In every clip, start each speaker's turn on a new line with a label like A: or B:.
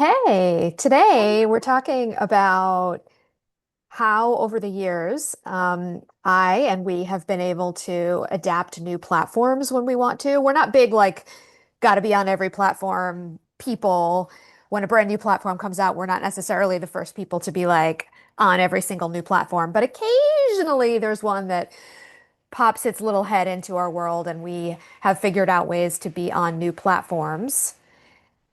A: Hey, today we're talking about how over the years I and we have been able to adapt to new platforms when we want to. We're not big, like, got to be on every platform people. When a brand new platform comes out, we're not necessarily the first people to be like on every single new platform, but occasionally there's one that pops its little head into our world and we have figured out ways to be on new platforms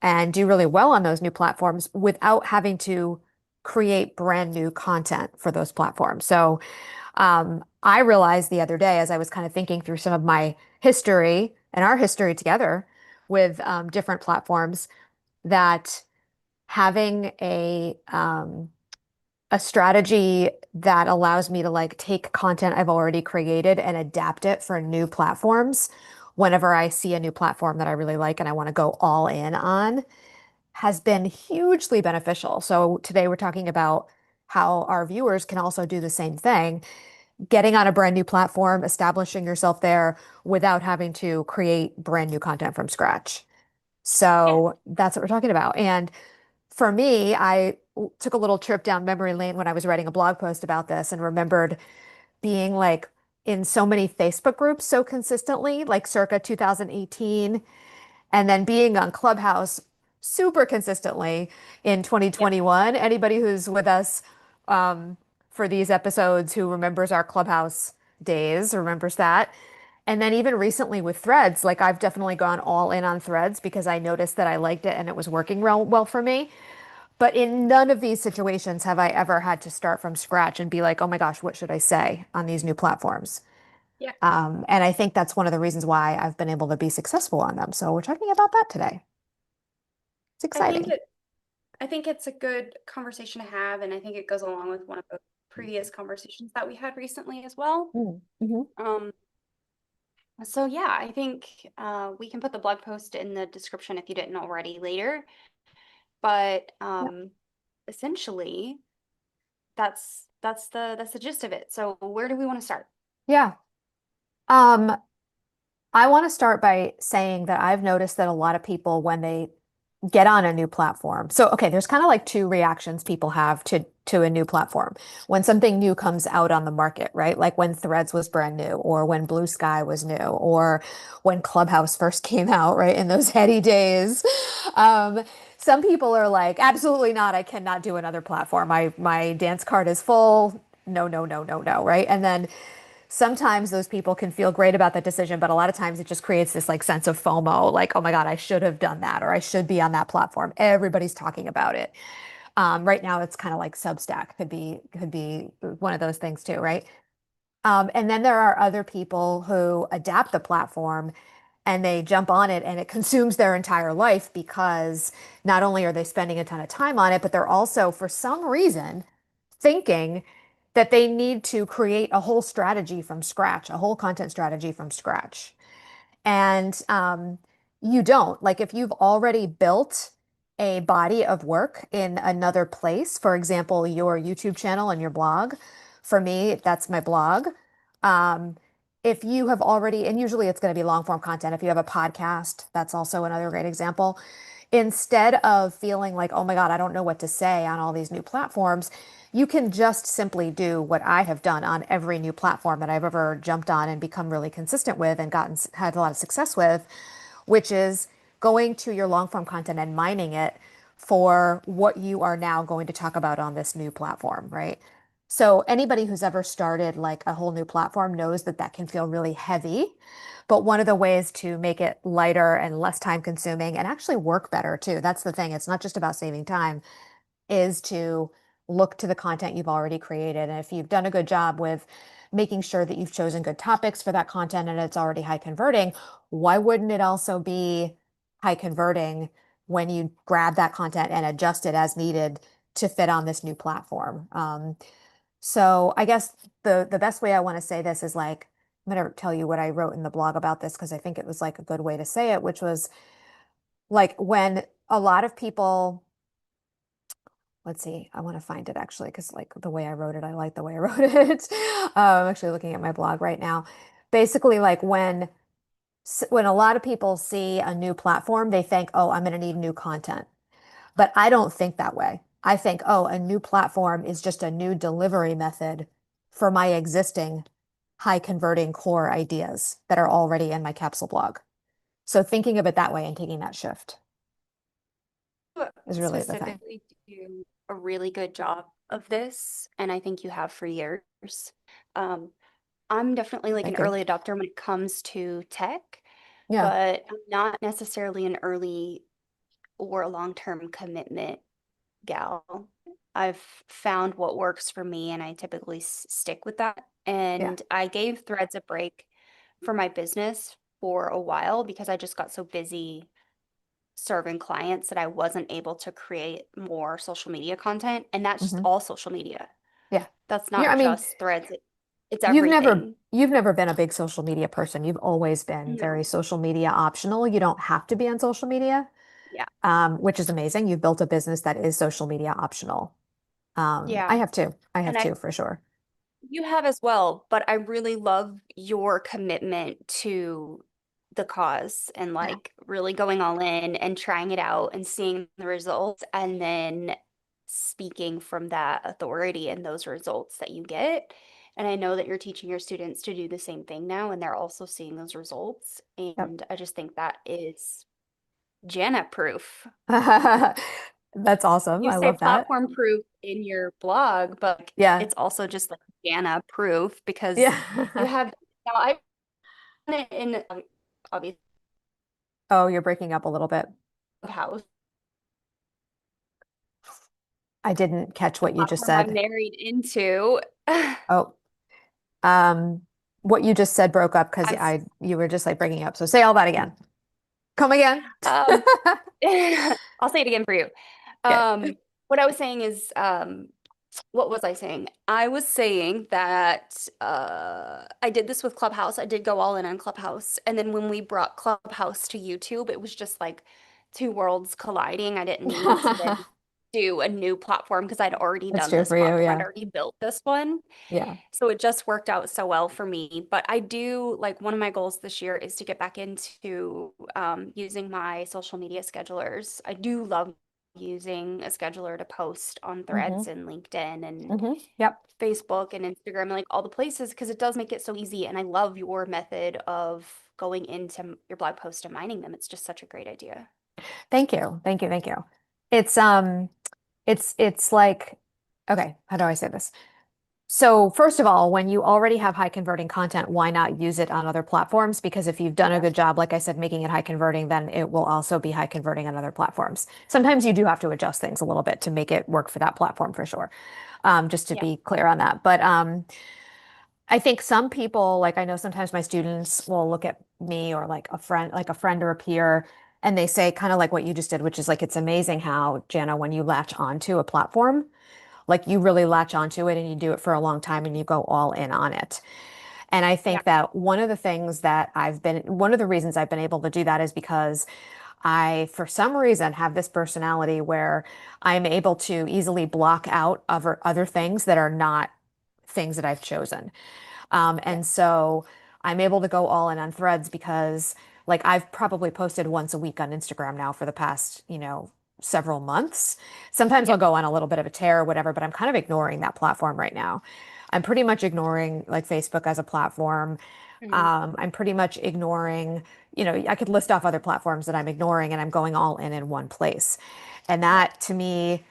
A: and do really well on those new platforms without having to create brand new content for those platforms. So I realized the other day, as I was kind of thinking through some of my history and our history together with different platforms, that having a strategy that allows me to like take content I've already created and adapt it for new platforms whenever I see a new platform that I really like and I want to go all in on has been hugely beneficial. So today we're talking about how our viewers can also do the same thing, getting on a brand new platform, establishing yourself there without having to create brand new content from scratch.
B: Yeah.
A: So that's what we're talking about. And for me, I took a little trip down memory lane when I was writing a blog post about this and remembered being like in so many Facebook groups so consistently, like circa 2018, and then being on Clubhouse super consistently in
B: Yep.
A: 2021. Anybody who's with us um, for these episodes who remembers our Clubhouse days remembers that. And then even recently with Threads, like I've definitely gone all in on Threads because I noticed that I liked it and it was working well for me. But in none of these situations have I ever had to start from scratch and be like, oh my gosh, what should I say on these new platforms?
B: Yeah.
A: And I think that's one of the reasons why I've been able to be successful on them. So we're talking about that today. It's
B: I think
A: exciting.
B: it I think it's a good conversation to have, and I think it goes along with one of the previous conversations that we had recently as well.
A: Mm-hmm.
B: Um, so yeah, I think we can put the blog post in the description if you didn't already later. But
A: Yeah.
B: essentially that's the gist of it. So where do we want to start?
A: Yeah. Um, I want to start by saying that I've noticed that a lot of people, when they get on a new platform. So, okay, there's kind of like two reactions people have to a new platform. When something new comes out on the market, right? Like when Threads was brand new, or when Blue Sky was new, or when Clubhouse first came out, right? In those heady days. Um, some people are like, absolutely not. I cannot do another platform. My dance card is full. No, no, no, no, no, right? And then sometimes those people can feel great about that decision, but a lot of times it just creates this like sense of FOMO, like, oh my God, I should have done that, or I should be on that platform. Everybody's talking about it. Right now, it's kind of like Substack could be one of those things too, right? And then there are other people who adapt the platform and they jump on it and it consumes their entire life because not only are they spending a ton of time on it, but they're also, for some reason, thinking that they need to create a whole strategy from scratch, a whole content strategy from scratch. And you don't. Like if you've already built a body of work in another place, for example, your YouTube channel and your blog, for me, that's my blog. Um, if you have already, and usually it's going to be long form content. If you have a podcast, that's also another great example. Instead of feeling like, oh my God, I don't know what to say on all these new platforms, you can just simply do what I have done on every new platform that I've ever jumped on and become really consistent with and had a lot of success with, which is going to your long form content and mining it for what you are now going to talk about on this new platform, right? So anybody who's ever started like a whole new platform knows that that can feel really heavy. But one of the ways to make it lighter and less time consuming and actually work better too, that's the thing. It's not just about saving time, is to look to the content you've already created. And if you've done a good job with making sure that you've chosen good topics for that content and it's already high converting, why wouldn't it also be high converting when you grab that content and adjust it as needed to fit on this new platform? So I guess the best way I want to say this is like, I'm going to tell you what I wrote in the blog about this because I think it was like a good way to say it, which was like when a lot of people, let's see, I want to find it actually because like the way I wrote it, I like the way I wrote it. I'm actually looking at my blog right now. Basically, like when a lot of people see a new platform, they think, oh, I'm going to need new content. But I don't think that way. I think, oh, a new platform is just a new delivery method for my existing high converting core ideas that are already in my capsule blog. So thinking of it that way and taking that shift is really the thing.
B: Specifically do a really good job of this, and I think you have for years. Um, I'm definitely like an
A: Thank you.
B: early adopter when it comes to tech,
A: Yeah.
B: but I'm not necessarily an early or a long-term commitment gal. I've found what works for me, and I typically stick with that.
A: Yeah.
B: And I gave Threads a break for my business for a while because I just got so busy serving clients that I wasn't able to create more social media content. And that's just
A: Hmm.
B: all social media.
A: Yeah.
B: That's
A: Yeah. I
B: not
A: mean,
B: just Threads. It's everything.
A: you've never been a big social media person. You've always been very
B: No.
A: social media optional. You don't have to be on social media,
B: Yeah.
A: which is amazing. You've built a business that is social media optional. I
B: Yeah.
A: have two. I have
B: And I
A: two for sure.
B: You have as well, but I really love your commitment to the cause and
A: Yeah.
B: like really going all in and trying it out and seeing the results and then speaking from that authority and those results that you get. And I know that you're teaching your students to do the same thing now, and they're also seeing those results.
A: Yep.
B: And I just think that is Jana proof.
A: That's awesome.
B: You
A: I
B: say
A: love that.
B: platform proof in your blog, but
A: Yeah.
B: it's also just like Jana proof because you
A: Yeah.
B: have now I've done it in obviously
A: Oh, you're breaking up a little bit.
B: house,
A: I didn't catch
B: the
A: what you just
B: platform I'm
A: said.
B: married into.
A: Oh, um, what you just said broke up because
B: I'm s-
A: you were just like breaking up. So say all that again. Come again.
B: um I'll say it again for you.
A: Okay.
B: What I was saying is what was I saying? I was saying that I did this with Clubhouse. I did go all in on Clubhouse. And then when we brought Clubhouse to YouTube, it was just like two worlds colliding. I didn't need to then do a new platform because I'd already
A: That's
B: done
A: true
B: this
A: for you.
B: platform. I'd
A: Yeah.
B: already built this one.
A: Yeah.
B: So it just worked out so well for me. But I do like one of my goals this year is to get back into using my social media schedulers. I do love using a scheduler to post on
A: Hmm.
B: Threads and LinkedIn and
A: Yep.
B: Facebook and Instagram and like all the places because it does make it so easy. And I love your method of going into your blog post and mining them. It's just such a great idea.
A: Thank you. Thank you. Thank you. It's it's like, okay, how do I say this? So first of all, when you already have high converting content, why not use it on other platforms? Because if you've done a
B: Yeah.
A: good job, like I said, making it high converting, then it will also be high converting on other platforms. Sometimes you do have to adjust things a little bit to make it work for that platform for sure. Just to
B: Yeah.
A: be clear on that. But I think some people, like I know sometimes my students will look at me or like a friend or a peer, and they say kind of like what you just did, which is like it's amazing how, Jana, when you latch onto a platform, like you really latch onto it and you do it for a long time and you go all in on it. And I
B: Yeah.
A: think that one of the reasons I've been able to do that is because I, for some reason, have this personality where I'm able to easily block out other things that are not things that I've chosen.
B: Yeah.
A: And so I'm able to go all in on Threads because like I've probably posted once a week on Instagram now for the past, several months. Sometimes I'll
B: Yeah.
A: go on a little bit of a tear or whatever, but I'm kind of ignoring that platform right now. I'm pretty much ignoring like Facebook as a platform.
B: Mhm.
A: I'm pretty much ignoring, I could list off other platforms that I'm ignoring and I'm going all in one place. And
B: Yeah.
A: that to me,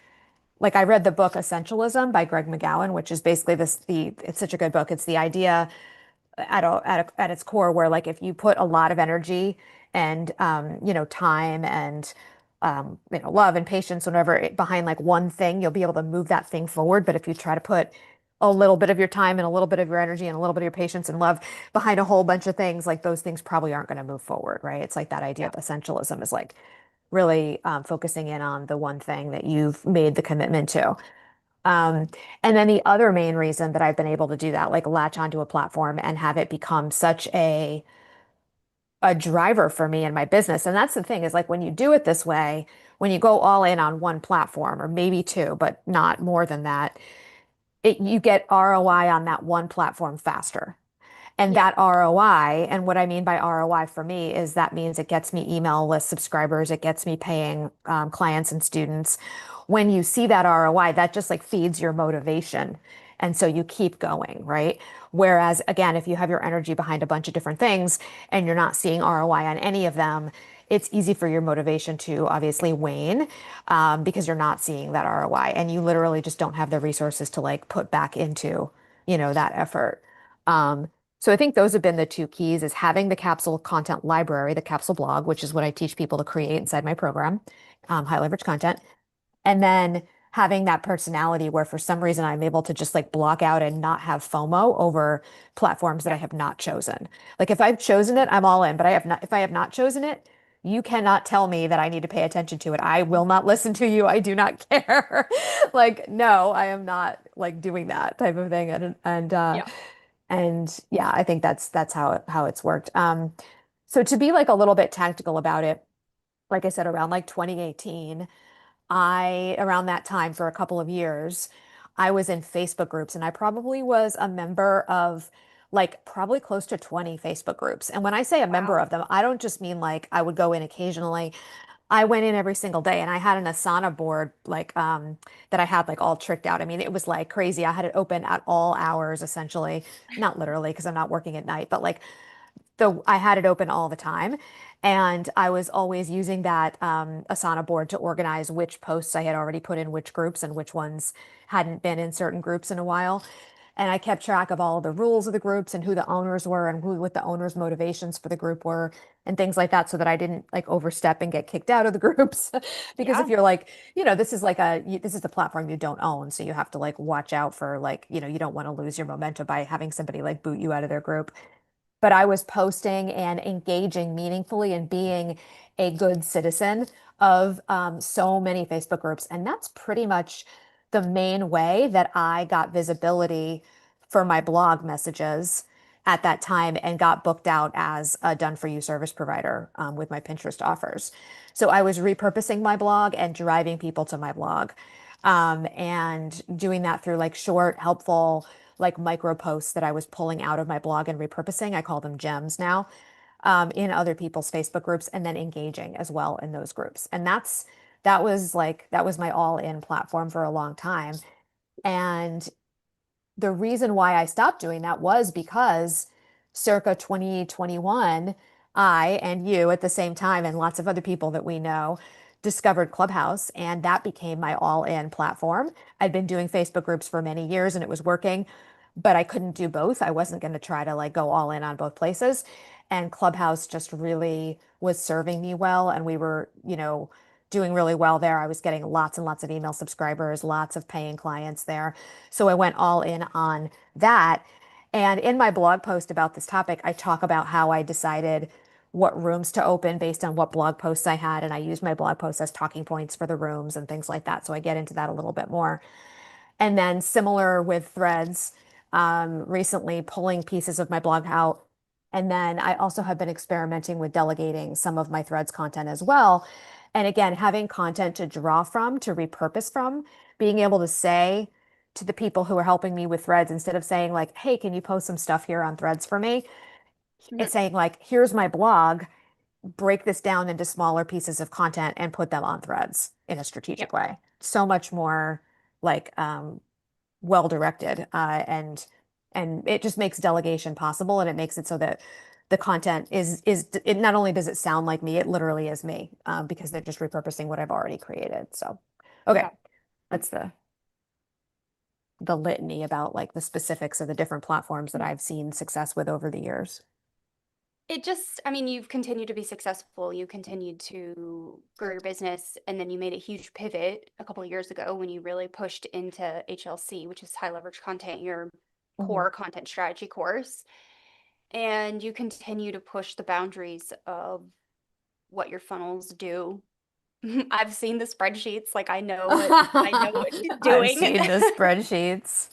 A: like I read the book Essentialism by Greg McGowan, which is basically it's such a good book. It's the idea at its core where like if you put a lot of energy and time and love and patience whatever behind like one thing, you'll be able to move that thing forward. But if you try to put a little bit of your time and a little bit of your energy and a little bit of your patience and love behind a whole bunch of things, like those things probably aren't going to move forward, right? It's like that idea
B: Yeah.
A: of essentialism is like really focusing in on the one thing that you've made the commitment to. Um, and then the other main reason that I've been able to do that, like latch onto a platform and have it become such a driver for me in my business. And that's the thing is like when you do it this way, when you go all in on one platform or maybe two, but not more than that, you get ROI on that one platform faster. And
B: Yeah.
A: that ROI, and what I mean by ROI for me is that means it gets me email list subscribers, it gets me paying clients and students. When you see that ROI, that just like feeds your motivation. And so you keep going, right? Whereas, again, if you have your energy behind a bunch of different things and you're not seeing ROI on any of them, it's easy for your motivation to obviously wane because you're not seeing that ROI and you literally just don't have the resources to like put back into, that effort. Um, so I think those have been the two keys is having the capsule content library, the capsule blog, which is what I teach people to create inside my program, high leverage content. And then having that personality where for some reason I'm able to just like block out and not have FOMO over platforms that I
B: Yeah.
A: have not chosen. Like if I've chosen it, I'm all in, but if I have not chosen it, you cannot tell me that I need to pay attention to it. I will not listen to you. I do not care. Like, no, I am not like doing that type of thing.
B: Yeah.
A: And yeah, I think that's how it's worked. So to be like a little bit tactical about it, like I said, around like 2018, around that time for a couple of years, I was in Facebook groups and I probably was a member of like probably close to 20 Facebook groups. And when I say a member
B: Wow.
A: of them, I don't just mean like I would go in occasionally. I went in every single day and I had an Asana board like that I had like all tricked out. I mean, it was like crazy. I had it open at all hours essentially, not literally because I'm not working at night, but like I had it open all the time. And I was always using that Asana board to organize which posts I had already put in which groups and which ones hadn't been in certain groups in a while. And I kept track of all of the rules of the groups and who the owners were and what the owners' motivations for the group were and things like that so that I didn't like overstep and get kicked out of the groups. Because if
B: Yeah.
A: you're like, this is the platform you don't own. So you have to like watch out for like, you don't want to lose your momentum by having somebody like boot you out of their group, but I was posting and engaging meaningfully and being a good citizen of so many Facebook groups. And that's pretty much the main way that I got visibility for my blog messages at that time and got booked out as a done for you service provider with my Pinterest offers. So I was repurposing my blog and driving people to my blog and doing that through like short, helpful, like micro posts that I was pulling out of my blog and repurposing. I call them gems now, in other people's Facebook groups and then engaging as well in those groups. And that was my all-in platform for a long time. And the reason why I stopped doing that was because circa 2021, I and you at the same time, and lots of other people that we know, discovered Clubhouse, and that became my all-in platform. I'd been doing Facebook groups for many years and it was working, but I couldn't do both. I wasn't going to try to like go all in on both places. And Clubhouse just really was serving me well, and we were, doing really well there. I was getting lots and lots of email subscribers, lots of paying clients there. So I went all in on that. And in my blog post about this topic, I talk about how I decided what rooms to open based on what blog posts I had. And I used my blog posts as talking points for the rooms and things like that. So I get into that a little bit more. And then similar with threads, recently pulling pieces of my blog out. And then I also have been experimenting with delegating some of my threads content as well. And again, having content to draw from, to repurpose from, being able to say to the people who are helping me with threads, instead of saying like, hey, can you post some stuff here on threads for me?
B: Mhm.
A: It's saying like, here's my blog, break this down into smaller pieces of content and put them on threads in a
B: Yep.
A: strategic way. So much more like well directed, and it just makes delegation possible, and it makes it so that the content is it not only does it sound like me, it literally is me, because they're just repurposing what I've already created. So, okay,
B: Yeah.
A: that's the litany about like the specifics of the different platforms that I've seen success with over the years.
B: It just, I mean, you've continued to be successful. You continued to grow your business, and then you made a huge pivot a couple of years ago when you really pushed into HLC, which is high leverage content, your
A: Mhm.
B: core content strategy course. And you continue to push the boundaries of what your funnels do. I've seen the spreadsheets, like I know what she's
A: I've
B: doing.
A: seen the spreadsheets.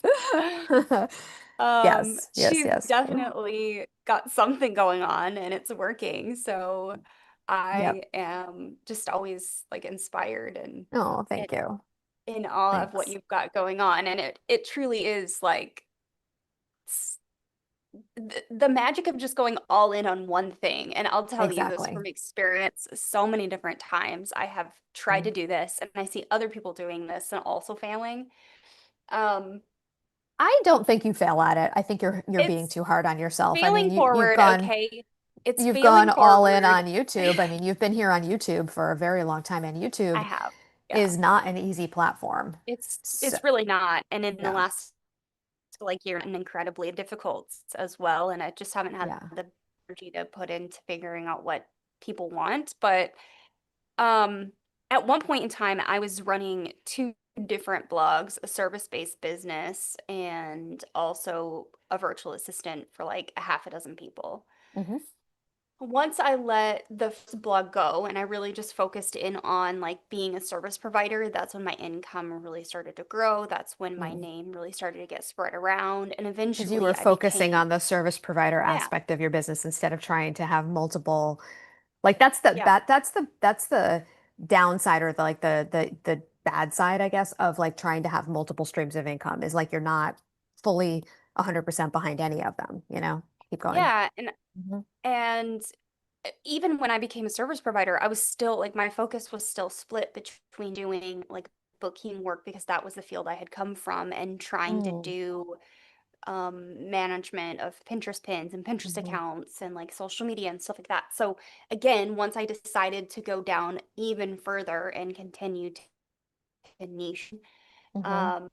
A: Yes, yes,
B: She's
A: yes.
B: definitely got something going on and it's working. So
A: Yep.
B: I am just always like inspired
A: Oh,
B: and
A: thank you.
B: in awe of what
A: Thanks.
B: you've got going on. And it truly is like the magic of just going all in on one thing. And I'll tell you this
A: Exactly.
B: from experience, so many different times I have tried to
A: Mhm.
B: do this and I see other people doing this and also failing. Um,
A: I don't think you fail at it. I think you're being
B: it's
A: too hard on yourself. I mean,
B: failing forward, okay? It's
A: you've gone
B: failing
A: all in
B: forward.
A: on YouTube. I mean, you've been here on YouTube for a very long time, and
B: I
A: YouTube
B: have. Yeah.
A: is not an easy platform. So,
B: It's really not. And in the
A: yeah,
B: last like year and incredibly difficult as well. And I just haven't had
A: yeah.
B: the energy to put into figuring out what people want. But um at one point in time I was running two different blogs, a service-based business and also a virtual assistant for like a half a dozen people.
A: Hmm.
B: Once I let the first blog go and I really just focused in on like being a service provider, that's when my income really started to grow. That's when my name really started to get spread around. And
A: Because you were
B: eventually I
A: focusing
B: became,
A: on the service provider
B: yeah,
A: aspect of your business instead of trying to have multiple, like
B: yeah,
A: that's the downside or the like the bad side, I guess, of like trying to have multiple streams of income is like you're not fully 100% behind any of them, you know? Keep going.
B: yeah.
A: Hmm.
B: And even when I became a service provider, I was still like my focus was still split between doing like booking work because that was the field I had come from and trying to
A: Mm.
B: do management of Pinterest pins and Pinterest
A: Hmm.
B: accounts and like social media and stuff like that. So again, once I decided to go down even further and continue to niche
A: Hmm.
B: um,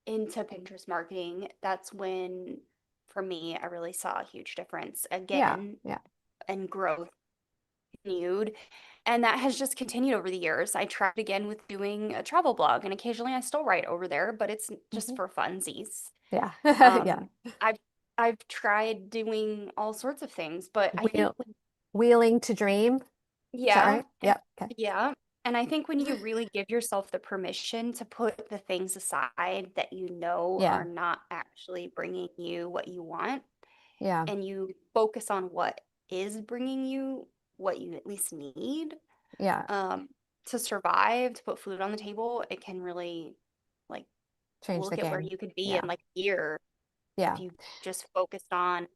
B: into Pinterest marketing, that's when for me I really saw a huge difference
A: Yeah,
B: again
A: yeah.
B: and growth continued. And that has just continued over the years. I tried again with doing a travel blog, and occasionally I still write over there, but it's just
A: Hmm.
B: for funsies.
A: Yeah. Yeah.
B: Um, I've I've tried doing all sorts of things, but I think
A: Wheel, wheeling to dream. Is that
B: yeah,
A: right? Yep. Okay.
B: yeah. And I think when you really give yourself the permission to put the things aside that you know are
A: Yeah.
B: not actually bringing you what you want,
A: Yeah.
B: and you focus on what is bringing you what you at least need,
A: Yeah.
B: um, to survive, to put food on the table, it can really like
A: Change the
B: look at where
A: game.
B: you could be in
A: Yeah.
B: like a year if
A: Yeah.
B: you just focused on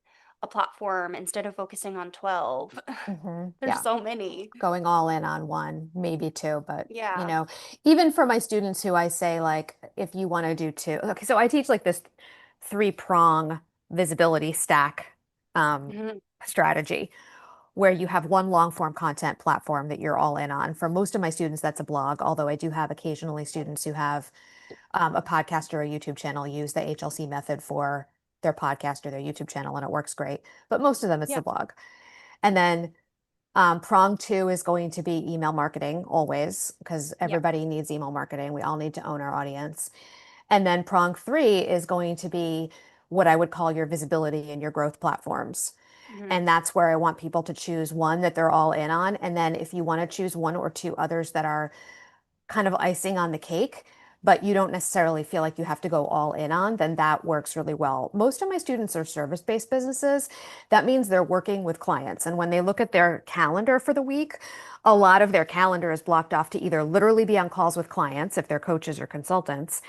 B: a platform instead of focusing on 12.
A: Hmm.
B: There's
A: Yeah.
B: so many.
A: Going all in on one, maybe two, but you
B: Yeah.
A: know, even for my students who I say like, if you want to do two, okay, so I teach like this three-prong visibility stack
B: Mhm.
A: strategy where you have one long form content platform that you're all in on. For most of my students, that's a blog, although I do have occasionally students who have a podcast or a YouTube channel use the HLC method for their podcast or their YouTube channel, and it works great. But most of them, it's
B: Yeah.
A: the blog. And then prong two is going to be email marketing always, because
B: Yeah.
A: everybody needs email marketing. We all need to own our audience. And then prong three is going to be what I would call your visibility and your growth platforms.
B: Mhm.
A: And that's where I want people to choose one that they're all in on. And then if you want to choose one or two others that are kind of icing on the cake, but you don't necessarily feel like you have to go all in on, then that works really well. Most of my students are service-based businesses. That means they're working with clients. And when they look at their calendar for the week, a lot of their calendar is blocked off to either literally be on calls with clients if they're coaches or consultants,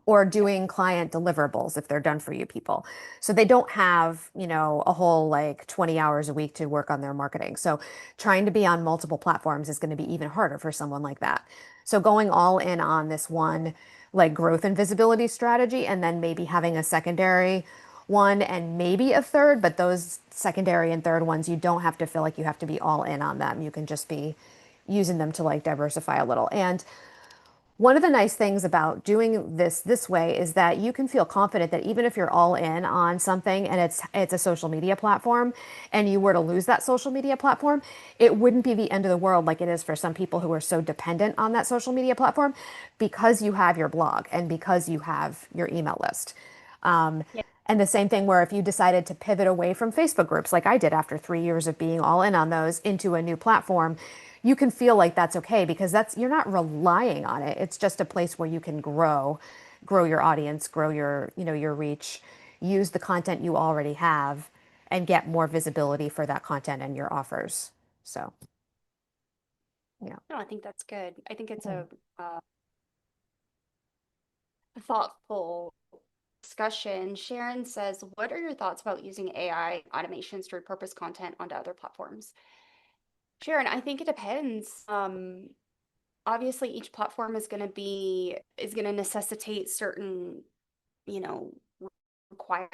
A: or
B: Yeah.
A: doing client deliverables if they're done for you people. So they don't have, you know, a whole like 20 hours a week to work on their marketing. So trying to be on multiple platforms is going to be even harder for someone like that. So going all in on this one like growth and visibility strategy and then maybe having a secondary one and maybe a third, but those secondary and third ones, you don't have to feel like you have to be all in on them. You can just be using them to like diversify a little. And one of the nice things about doing this way is that you can feel confident that even if you're all in on something and it's a social media platform and you were to lose that social media platform, it wouldn't be the end of the world like it is for some people who are so dependent on that social media platform because you have your blog and because you have your email list.
B: Yeah.
A: And the same thing where if you decided to pivot away from Facebook groups, like I did after 3 years of being all in on those into a new platform, you can feel like that's okay because that's you're not relying on it. It's just a place where you can grow your audience, grow your, you know, your reach, use the content you already have and get more visibility for that content and your offers. So, yeah.
B: No, I think that's good. I think it's
A: Mhm.
B: a thoughtful discussion, Sharon says, what are your thoughts about using AI automations to repurpose content onto other platforms? Sharon, I think it depends. Obviously each platform is going to necessitate certain, you know, require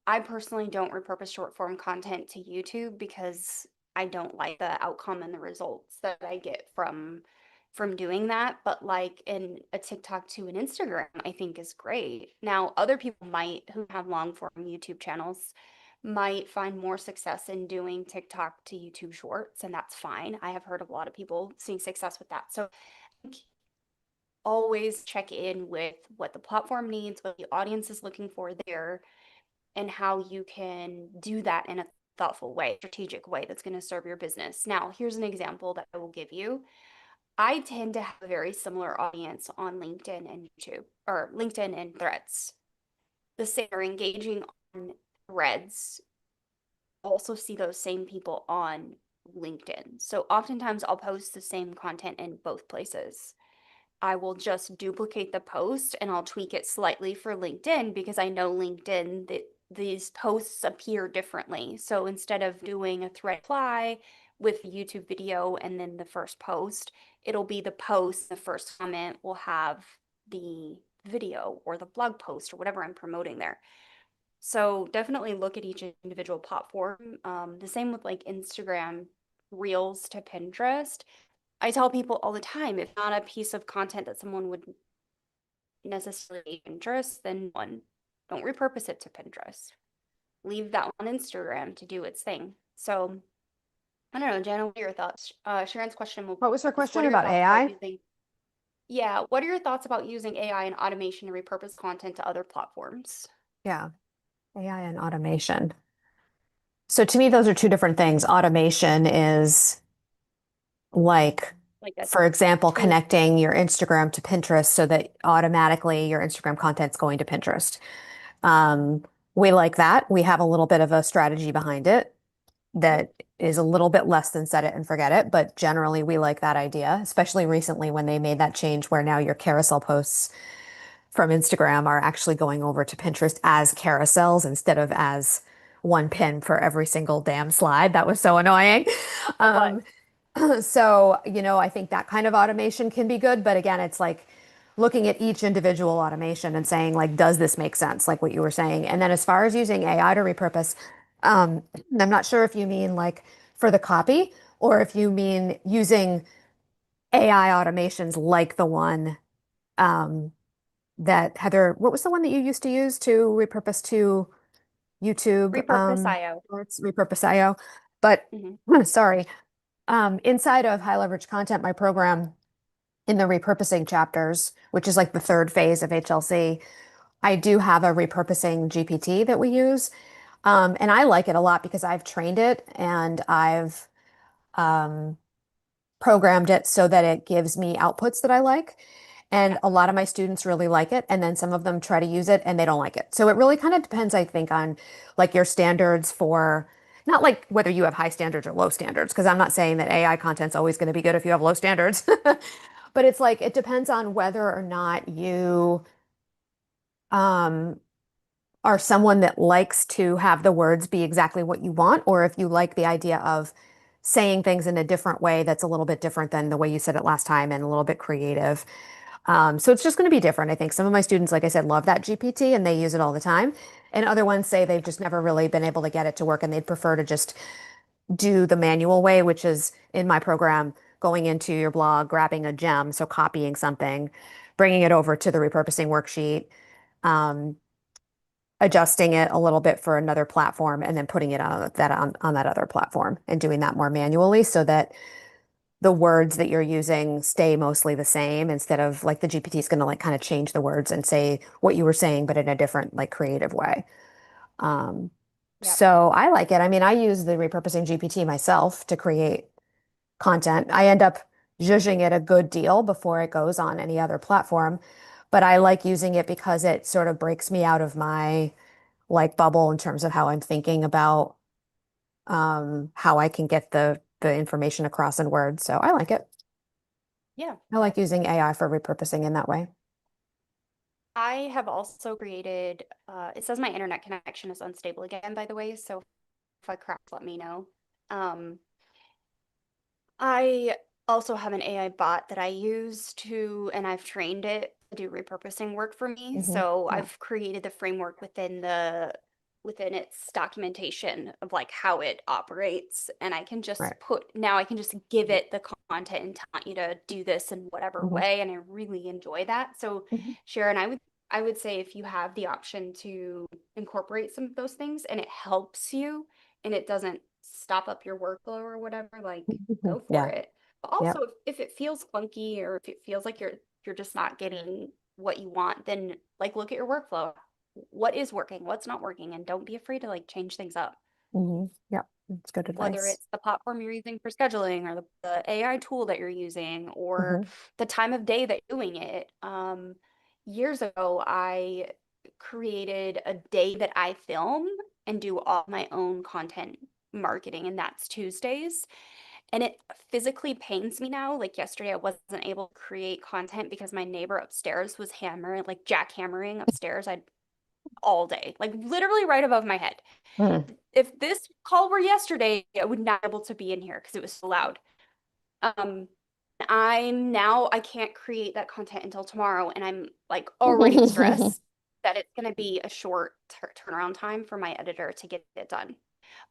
B: I personally don't repurpose short form content to YouTube because I don't like the outcome and the results that I get from doing that. But like in a TikTok to an Instagram, I think is great. Now, other people might who have long form YouTube channels might find more success in doing TikTok to YouTube shorts, and that's fine. I have heard of a lot of people seeing success with that. So I think always check in with what the platform needs, what the audience is looking for there, and how you can do that in a thoughtful way, strategic way that's going to serve your business. Now, here's an example that I will give you. I tend to have a very similar audience on LinkedIn and YouTube, or LinkedIn and Threads. The same are engaging on Threads, also see those same people on LinkedIn. So oftentimes I'll post the same content in both places. I will just duplicate the post and I'll tweak it slightly for LinkedIn because I know LinkedIn that these posts appear differently. So instead of doing a thread reply with the YouTube video and then the first post, it'll be the post, the first comment will have the video or the blog post or whatever I'm promoting there. So definitely look at each individual platform. The same with like Instagram Reels to Pinterest. I tell people all the time, if not a piece of content that someone would necessarily Pinterest, then one, don't repurpose it to Pinterest. Leave that on Instagram to do its thing. So I don't know, Jana, what are your thoughts? Sharon's question
A: What was her
B: was, what
A: question
B: are your
A: about
B: thoughts about
A: AI?
B: using, yeah, what are your thoughts about using AI and automation to repurpose content to other platforms?
A: Yeah, AI and automation. So to me, those are two different things. Automation is like,
B: Like a
A: for example,
B: tool.
A: connecting your Instagram to Pinterest so that automatically your Instagram content's going to Pinterest. Um, we like that. We have a little bit of a strategy behind it
B: Yep.
A: that is a little bit less than set it and forget it, but generally we like that idea, especially recently when they made that change where now your carousel posts from Instagram are actually going over to Pinterest as carousels instead of as one pin for every single damn slide. That was so annoying.
B: It was.
A: Um, so, I think that kind of automation can be good, but again, it's like looking at each individual automation and saying, like, does this make sense? Like what you were saying. And then as far as using AI to repurpose, um, I'm not sure if you mean like for the copy or if you mean using AI automations like the one um, that Heather, what was the one that you used to use to repurpose to YouTube?
B: Repurpose IO.
A: Or it's Repurpose IO. But
B: Mhm.
A: sorry, inside of high leverage content, my program in the repurposing chapters, which is like the third phase of HLC, I do have a repurposing GPT that we use. And I like it a lot because I've trained it and I've um, programmed it so that it gives me outputs that I like. And
B: Yeah.
A: a lot of my students really like it. And then some of them try to use it and they don't like it. So it really kind of depends, I think, on like your standards for not like whether you have high standards or low standards, because I'm not saying that AI content's always going to be good if you have low standards. But it's like it depends on whether or not you um, are someone that likes to have the words be exactly what you want, or if you like the idea of saying things in a different way that's a little bit different than the way you said it last time and a little bit creative. So it's just going to be different. I think some of my students, like I said, love that GPT and they use it all the time. And other ones say they've just never really been able to get it to work and they'd prefer to just do the manual way, which is in my program, going into your blog, grabbing a gem, so copying something, bringing it over to the repurposing worksheet, um, adjusting it a little bit for another platform, and then putting it on that other platform and doing that more manually so that the words that you're using stay mostly the same instead of like the GPT is going to like kind of change the words and say what you were saying, but in a different like creative way. Um,
B: Yep.
A: so I like it. I mean, I use the repurposing GPT myself to create content. I end up zhuzhing it a good deal before it goes on any other platform, but I like using it because it sort of breaks me out of my like bubble in terms of how I'm thinking about how I can get the information across in words. So I like it.
B: Yeah.
A: I like using AI for repurposing in that way.
B: I have also created, it says my internet connection is unstable again, by the way, so if I crash, let me know. Um, I also have an AI bot that I use to, and I've trained it to do repurposing work for me.
A: Hmm.
B: So
A: Yeah,
B: I've created the framework within its documentation of like how it operates, and I can just
A: right.
B: now I can just give it the content and tell you to do this in whatever
A: Hmm.
B: way, and I really enjoy that. So
A: Hmm.
B: Sharon, I would say if you have the option to incorporate some of those things and it helps you and it doesn't stop up your workflow or whatever, like go for
A: Yeah,
B: it. But
A: yeah.
B: also if it feels clunky or if it feels like you're just not getting what you want, then like look at your workflow. What is working, what's not working, and don't be afraid to like change things up.
A: Hmm. Yeah, that's good
B: Whether
A: advice.
B: it's the platform you're using for scheduling or the AI tool that you're using or
A: Hmm.
B: the time of day that you're doing it. Years ago, I created a day that I film and do all my own content marketing, and that's Tuesdays. And it physically pains me now. Like yesterday, I wasn't able to create content because my neighbor upstairs was hammering, like jackhammering upstairs. I all day, like literally right above my head.
A: Mm.
B: If this call were yesterday, I would not be able to be in here because it was so loud. Um, I can't create that content until tomorrow, and I'm like already stressed that it's going to be a short turnaround time for my editor to get it done.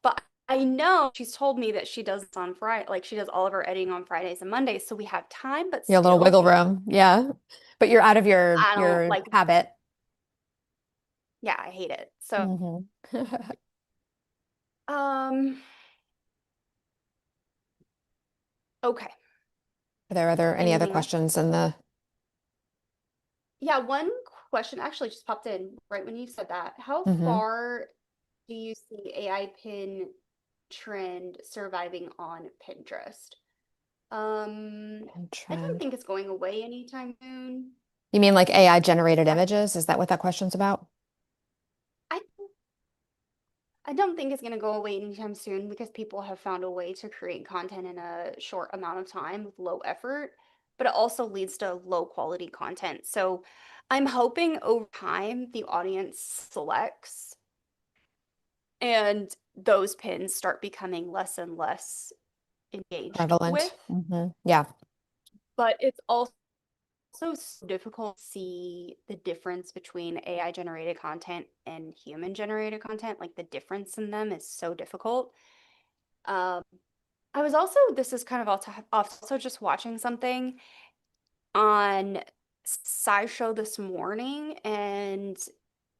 B: But I know she's told me that she does this on Friday, like she does all of her editing on Fridays and Mondays, so we have time, but
A: Your little
B: still,
A: wiggle room. Yeah. But you're out of your
B: I don't
A: your
B: like,
A: habit.
B: yeah, I hate it. So,
A: Hmm.
B: um, okay.
A: Are there any other
B: Anything else?
A: questions in the
B: Yeah, one question actually just popped in right when you said that. How
A: hmm
B: far do you see AI pin trend surviving on Pinterest? I don't
A: trend?
B: think it's going away anytime soon.
A: You mean like AI generated
B: I,
A: images? Is that what that question's about?
B: I I don't think it's going to go away anytime soon because people have found a way to create content in a short amount of time with low effort, but it also leads to low quality content. So I'm hoping over time the audience selects and those pins start becoming less and less engaged with.
A: Prevalent. Yeah.
B: But it's also so difficult to see the difference between AI generated content and human generated content. Like the difference in them is so difficult. Um, I was also, this is kind of also just watching something on SciShow this morning, and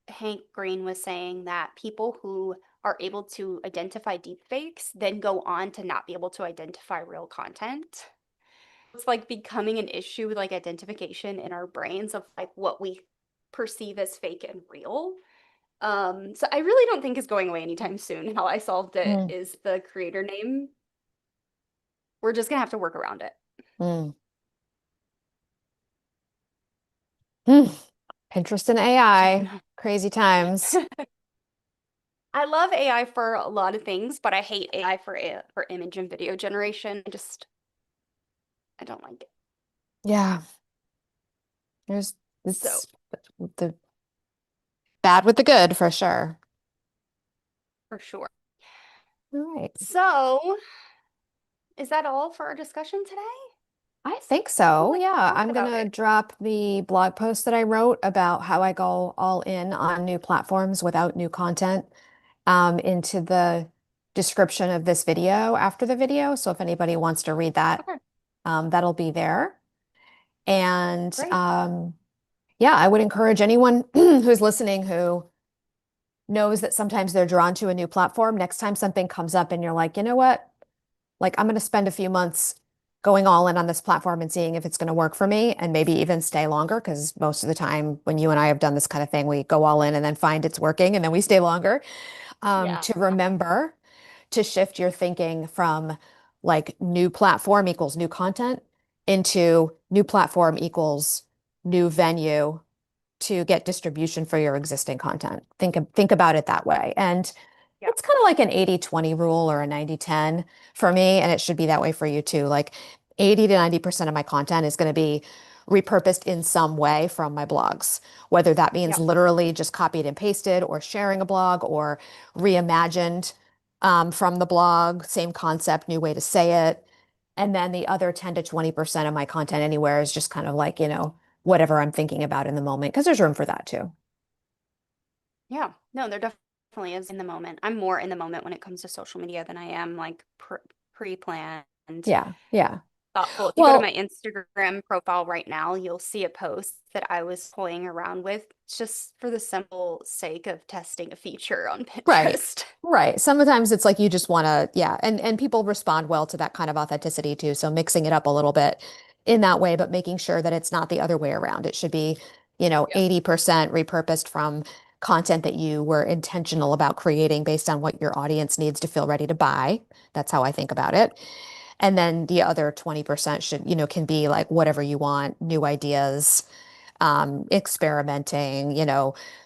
B: Hank Green was saying that people who are able to identify deepfakes then go on to not be able to identify real content. It's like becoming an issue with like identification in our brains of like what we perceive as fake and real. So I really don't think it's going away anytime soon. How I solved it
A: Mm.
B: is the creator name. We're just gonna have to work around it.
A: Mm. Hmm. Pinterest and AI. Crazy times.
B: I love AI for a lot of things, but I hate AI for image and video generation. I don't like it.
A: Yeah. There's
B: So
A: it's the bad with the good for sure.
B: for sure.
A: All right.
B: So is that all for our discussion today?
A: I think
B: I
A: so.
B: like to
A: Yeah.
B: talk
A: I'm
B: about
A: gonna
B: it.
A: drop the blog post that I wrote about how I go all in on new platforms without new content into the description of this video after the video. So if anybody wants to read that,
B: Okay,
A: that'll be there. And
B: great.
A: yeah, I would encourage anyone who's listening who knows that sometimes they're drawn to a new platform. Next time something comes up and you're like, you know what? Like, I'm going to spend a few months going all in on this platform and seeing if it's going to work for me and maybe even stay longer. Because most of the time, when you and I have done this kind of thing, we go all in and then find it's working and then we stay longer.
B: Yeah.
A: To remember to shift your thinking from like new platform equals new content into new platform equals new venue to get distribution for your existing content. Think about it that way. And
B: Yeah.
A: it's kind of like an 80-20 rule or a 90-10 for me, and it should be that way for you too. Like 80 to 90% of my content is going to be repurposed in some way from my blogs, whether that means
B: Yep.
A: literally just copied and pasted or sharing a blog or reimagined from the blog, same concept, new way to say it. And then the other 10 to 20% of my content anywhere is just kind of like, whatever I'm thinking about in the moment, because there's room for that too.
B: Yeah. No, there definitely is in the moment. I'm more in the moment when it comes to social media than I am like pre-planned,
A: Yeah, yeah.
B: thoughtful. If you go to my
A: Well,
B: Instagram profile right now, you'll see a post that I was playing around with just for the simple sake of testing a feature on
A: right.
B: Pinterest.
A: Right. Sometimes it's like you just want to, yeah, and people respond well to that kind of authenticity too. So mixing it up a little bit in that way, but making sure that it's not the other way around. It should be,
B: Yep.
A: 80% repurposed from content that you were intentional about creating based on what your audience needs to feel ready to buy. That's how I think about it. And then the other 20% should, can be like whatever you want, new ideas, experimenting,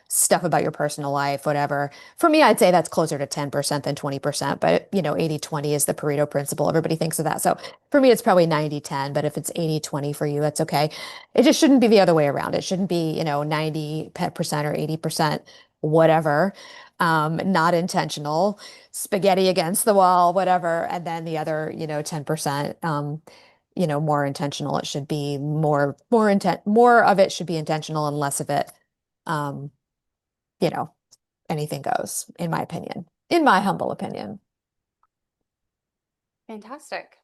A: stuff about your personal life, whatever. For me, I'd say that's closer to 10% than 20%, but 80/20 is the Pareto principle. Everybody thinks of that. So for me, it's probably 90/10, but if it's 80/20 for you, that's okay. It just shouldn't be the other way around. It shouldn't be, 90% or 80%, whatever. Not intentional, spaghetti against the wall, whatever. And then the other, 10%, more intentional. It should be more of it should be intentional and less of it, um, you know, anything goes, in my opinion, in my humble opinion.
B: Fantastic.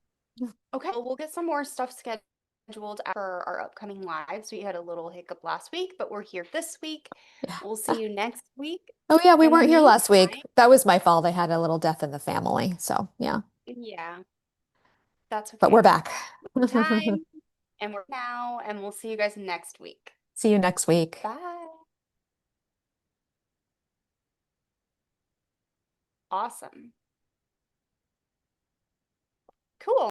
B: Okay, well, we'll get some more stuff scheduled for our upcoming lives. We had a little hiccup last week, but we're here this week.
A: Yeah.
B: We'll see you next week.
A: Oh yeah, we
B: In the
A: weren't here last week.
B: meantime,
A: That was my fault. I had a little death in the family. So yeah,
B: yeah, that's
A: but we're
B: okay.
A: back.
B: Time, and we're now, and we'll see you guys next week.
A: See you next week.
B: Bye. Awesome. Cool.